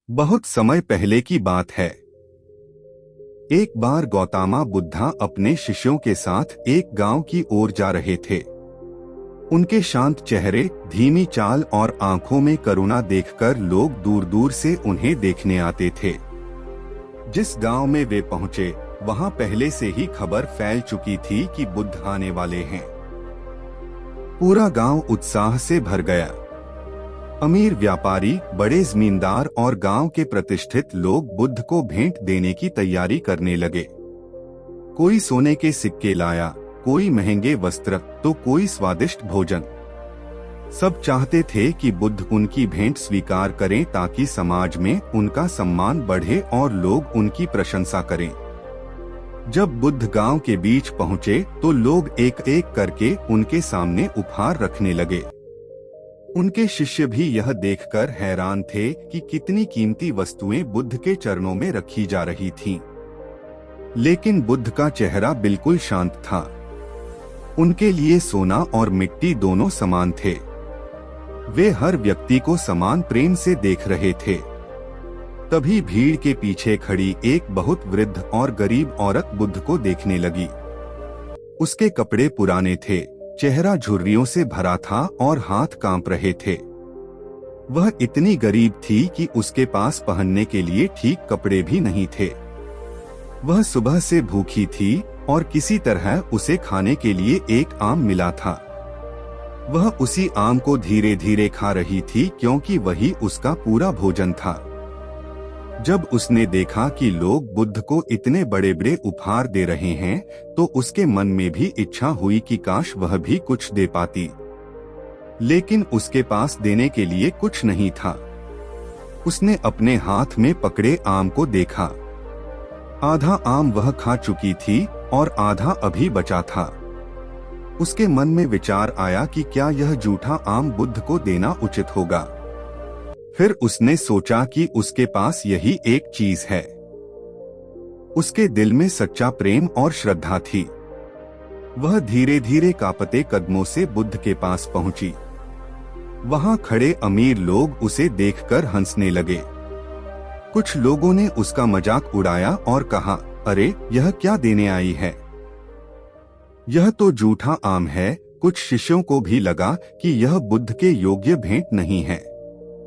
बहुत समय पहले की बात है। एक बार गौतमा बुद्धा अपने शिष्यों के साथ एक गांव की ओर जा रहे थे। उनके शांत चेहरे, धीमी चाल और आंखों में करुणा देखकर लोग दूर दूर से उन्हें देखने आते थे। जिस गांव में वे पहुंचे, वहां पहले से ही खबर फैल चुकी थी कि बुद्ध आने वाले हैं। पूरा गांव उत्साह से भर गया। अमीर व्यापारी, बड़े जमींदार और गांव के प्रतिष्ठित लोग बुद्ध को भेंट देने की तैयारी करने लगे। कोई सोने के सिक्के लाया, कोई महंगे वस्त्र, तो कोई स्वादिष्ट भोजन। सब चाहते थे कि बुद्ध उनकी भेंट स्वीकार करें ताकि समाज में उनका सम्मान बढ़े और लोग उनकी प्रशंसा करें। जब बुद्ध गांव के बीच पहुंचे तो लोग एक एक करके उनके सामने उपहार रखने लगे। उनके शिष्य भी यह देखकर हैरान थे कि कितनी कीमती वस्तुएं बुद्ध के चरणों में रखी जा रही थीं। लेकिन बुद्ध का चेहरा बिल्कुल शांत था। उनके लिए सोना और मिट्टी दोनों समान थे। वे हर व्यक्ति को समान प्रेम से देख रहे थे। तभी भीड़ के पीछे खड़ी एक बहुत वृद्ध और गरीब औरत बुद्ध को देखने लगी। उसके कपड़े पुराने थे, चेहरा झुर्रियों से भरा था और हाथ कांप रहे थे। वह इतनी गरीब थी कि उसके पास पहनने के लिए ठीक कपड़े भी नहीं थे। वह सुबह से भूखी थी और किसी तरह उसे खाने के लिए एक आम मिला था। वह उसी आम को धीरे धीरे खा रही थी क्योंकि वही उसका पूरा भोजन था। जब उसने देखा कि लोग बुद्ध को इतने बड़े बड़े उपहार दे रहे हैं, तो उसके मन में भी इच्छा हुई कि काश वह भी कुछ दे पाती। लेकिन उसके पास देने के लिए कुछ नहीं था। उसने अपने हाथ में पकड़े आम को देखा। आधा आम वह खा चुकी थी और आधा अभी बचा था। उसके मन में विचार आया कि क्या यह जूठा आम बुद्ध को देना उचित होगा। फिर उसने सोचा कि उसके पास यही एक चीज है। उसके दिल में सच्चा प्रेम और श्रद्धा थी। वह धीरे धीरे कांपते कदमों से बुद्ध के पास पहुंची। वहां खड़े अमीर लोग उसे देखकर हंसने लगे। कुछ लोगों ने उसका मजाक उड़ाया और कहा, अरे यह क्या देने आई है? यह तो जूठा आम है। कुछ शिष्यों को भी लगा कि यह बुद्ध के योग्य भेंट नहीं है।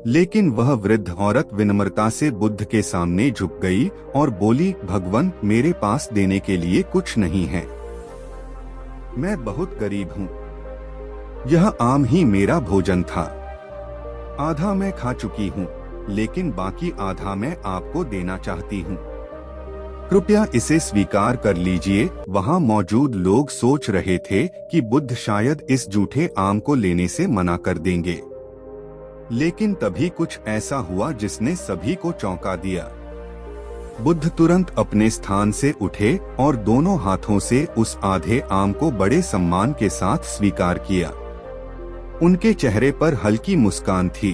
लेकिन वह वृद्ध औरत विनम्रता से बुद्ध के सामने झुक गई और बोली, भगवान, मेरे पास देने के लिए कुछ नहीं है। मैं बहुत गरीब हूँ। यह आम ही मेरा भोजन था। आधा मैं खा चुकी हूँ, लेकिन बाकी आधा मैं आपको देना चाहती हूँ। कृपया इसे स्वीकार कर लीजिए। वहाँ मौजूद लोग सोच रहे थे कि बुद्ध शायद इस जूठे आम को लेने से मना कर देंगे। लेकिन तभी कुछ ऐसा हुआ जिसने सभी को चौंका दिया। बुद्ध तुरंत अपने स्थान से उठे और दोनों हाथों से उस आधे आम को बड़े सम्मान के साथ स्वीकार किया। उनके चेहरे पर हल्की मुस्कान थी।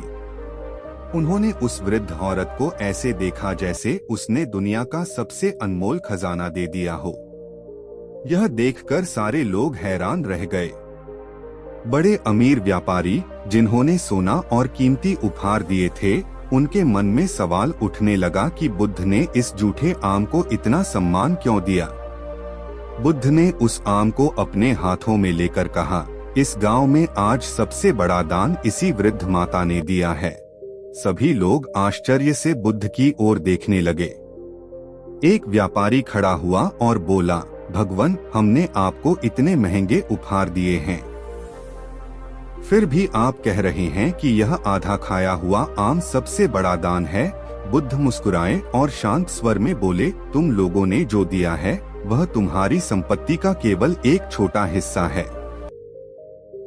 उन्होंने उस वृद्ध औरत को ऐसे देखा जैसे उसने दुनिया का सबसे अनमोल खजाना दे दिया हो। यह देखकर सारे लोग हैरान रह गए। बड़े अमीर व्यापारी, जिन्होंने सोना और कीमती उपहार दिए थे, उनके मन में सवाल उठने लगा कि बुद्ध ने इस जूठे आम को इतना सम्मान क्यों दिया। बुद्ध ने उस आम को अपने हाथों में लेकर कहा, इस गांव में आज सबसे बड़ा दान इसी वृद्ध माता ने दिया है। सभी लोग आश्चर्य से बुद्ध की ओर देखने लगे। एक व्यापारी खड़ा हुआ और बोला, भगवान, हमने आपको इतने महंगे उपहार दिए हैं, फिर भी आप कह रहे हैं कि यह आधा खाया हुआ आम सबसे बड़ा दान है। बुद्ध मुस्कुराए और शांत स्वर में बोले, तुम लोगों ने जो दिया है वह तुम्हारी संपत्ति का केवल एक छोटा हिस्सा है।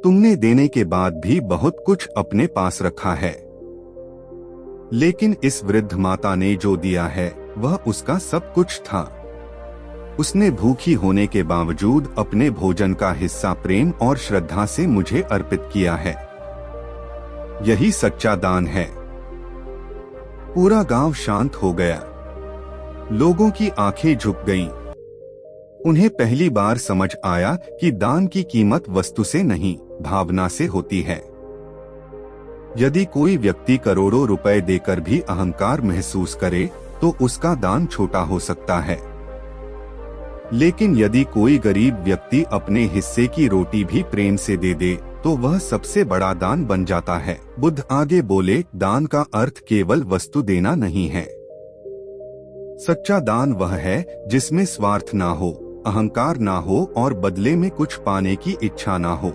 तुमने देने के बाद भी बहुत कुछ अपने पास रखा है। लेकिन इस वृद्ध माता ने जो दिया है वह उसका सब कुछ था। उसने भूखी होने के बावजूद अपने भोजन का हिस्सा प्रेम और श्रद्धा से मुझे अर्पित किया है। यही सच्चा दान है। पूरा गांव शांत हो गया। लोगों की आंखें झुक गईं। उन्हें पहली बार समझ आया कि दान की कीमत वस्तु से नहीं, भावना से होती है। यदि कोई व्यक्ति करोड़ों रुपए देकर भी अहंकार महसूस करे तो उसका दान छोटा हो सकता है, लेकिन यदि कोई गरीब व्यक्ति अपने हिस्से की रोटी भी प्रेम से दे दे तो वह सबसे बड़ा दान बन जाता है। बुद्ध आगे बोले, दान का अर्थ केवल वस्तु देना नहीं है। सच्चा दान वह है जिसमें स्वार्थ ना हो, अहंकार ना हो और बदले में कुछ पाने की इच्छा ना हो।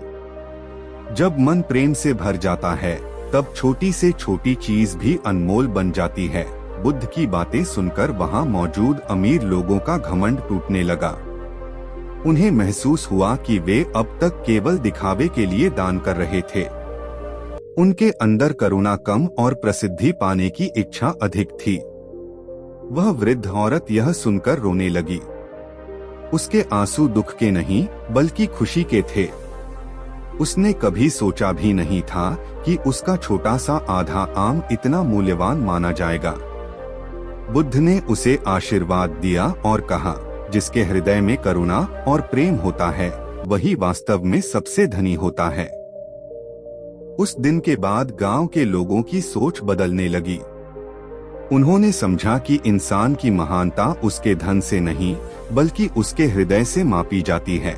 जब मन प्रेम से भर जाता है तब छोटी से छोटी चीज भी अनमोल बन जाती है। बुद्ध की बातें सुनकर वहां मौजूद अमीर लोगों का घमंड टूटने लगा। उन्हें महसूस हुआ कि वे अब तक केवल दिखावे के लिए दान कर रहे थे। उनके अंदर करुणा कम और प्रसिद्धि पाने की इच्छा अधिक थी। वह वृद्ध औरत यह सुनकर रोने लगी। उसके आंसू दुख के नहीं बल्कि खुशी के थे। उसने कभी सोचा भी नहीं था कि उसका छोटा सा आधा आम इतना मूल्यवान माना जाएगा। बुद्ध ने उसे आशीर्वाद दिया और कहा, जिसके हृदय में करुणा और प्रेम होता है वही वास्तव में सबसे धनी होता है। उस दिन के बाद गांव के लोगों की सोच बदलने लगी। उन्होंने समझा कि इंसान की महानता उसके धन से नहीं बल्कि उसके हृदय से मापी जाती है।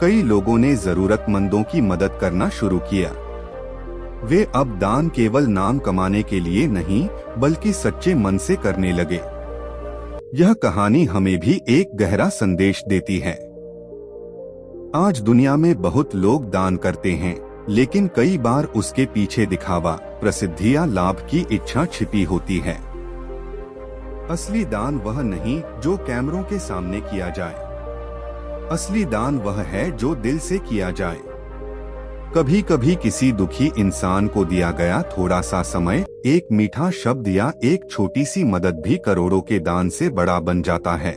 कई लोगों ने जरूरतमंदों की मदद करना शुरू किया। वे अब दान केवल नाम कमाने के लिए नहीं बल्कि सच्चे मन से करने लगे। यह कहानी हमें भी एक गहरा संदेश देती है। आज दुनिया में बहुत लोग दान करते हैं, लेकिन कई बार उसके पीछे दिखावा, प्रसिद्धि या लाभ की इच्छा छिपी होती है। असली दान वह नहीं जो कैमरों के सामने किया जाए। असली दान वह है जो दिल से किया जाए। कभी कभी किसी दुखी इंसान को दिया गया थोड़ा सा समय, एक मीठा शब्द या एक छोटी सी मदद भी करोड़ों के दान से बड़ा बन जाता है।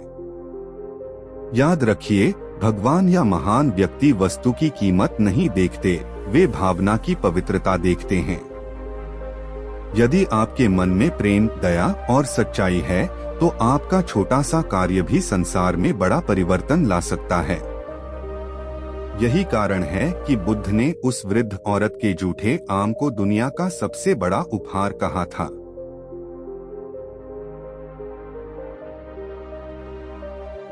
याद रखिए, भगवान या महान व्यक्ति वस्तु की कीमत नहीं देखते, वे भावना की पवित्रता देखते हैं। यदि आपके मन में प्रेम, दया और सच्चाई है तो आपका छोटा सा कार्य भी संसार में बड़ा परिवर्तन ला सकता है। यही कारण है कि बुद्ध ने उस वृद्ध औरत के जूठे आम को दुनिया का सबसे बड़ा उपहार कहा था।